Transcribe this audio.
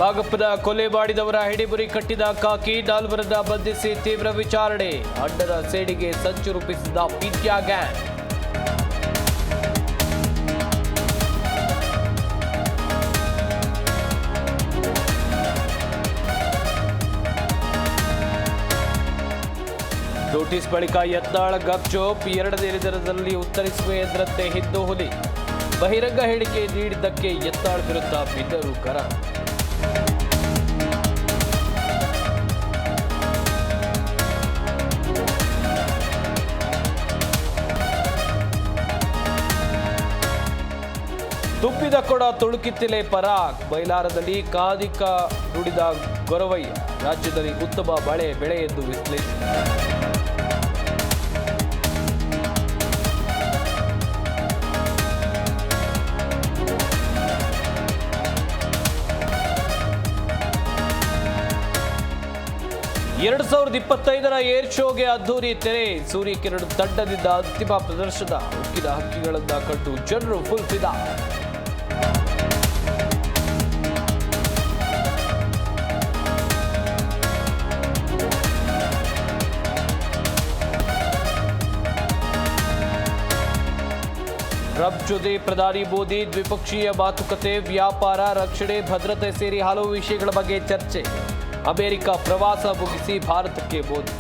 ಭಾಗಪ್ಪನ ಕೊಲೆ ಮಾಡಿದವರ ಹಿಡಿಬುರಿ ಕಟ್ಟಿದ ಕಾಕಿ ನಾಲ್ವರನ್ನ ಬಂಧಿಸಿ ತೀವ್ರ ವಿಚಾರಣೆ. ಅಡ್ಡದ ಸೇಡಿಗೆ ಸಂಚು ರೂಪಿಸಿದ ಪಿತ್ಯಾ ಗ್ಯಾಂಗ್. ನೋಟಿಸ್ ಬಳಿಕ ಯತ್ನಾಳ್ ಗಪ್ಚೂಪ್. ಎರಡನೇ ದಿನದಲ್ಲಿ ಉತ್ತರಿಸುವ ಎಂದ್ರಂತೆ ಹಿಂದೂ ಹುಲಿ. ಬಹಿರಂಗ ಹೇಳಿಕೆ ನೀಡಿದ್ದಕ್ಕೆ ಯತ್ನಾಳ್ ವಿರುದ್ಧ ಬಿದ್ದರು ಕರ. ತುಪ್ಪಿದ ಕೊಡ ತುಳುಕಿತ್ತಿಲೆ ಪರಾಕ್. ಬೈಲಾರದಲ್ಲಿ ಕಾದಿಕ ನುಡಿದ ಗೊರವಯ್ಯ. ರಾಜ್ಯದಲ್ಲಿ ಉತ್ತಮ ಮಳೆ ಬೆಳೆ ಎಂದು ವಿಶ್ಲೇಷಣೆ. ಎರಡು 2025ರ ಏರ್ ಶೋಗೆ ಅದ್ದೂರಿ ತೆರೆ. ಸೂರ್ಯಕಿರಣ್ ತಂಡದಿಂದ ಅಂತಿಮ ಪ್ರದರ್ಶನ. ಉಕ್ಕಿನ ಹಕ್ಕಿಗಳನ್ನ ಕಂಡು ಜನರು ಫುಲ್ ಫಿದಾ. ಟ್ರಂಪ್ ಜೊತೆ ಪ್ರಧಾನಿ ಮೋದಿ ದ್ವಿಪಕ್ಷೀಯ ಮಾತುಕತೆ. ವ್ಯಾಪಾರ, ರಕ್ಷಣೆ, ಭದ್ರತೆ ಸೇರಿ ಹಲವು ವಿಷಯಗಳ ಬಗ್ಗೆ ಚರ್ಚೆ. ಅಮೆರಿಕ ಪ್ರವಾಸ ಮುಗಿಸಿ ಭಾರತಕ್ಕೆ ಮೋದಿ.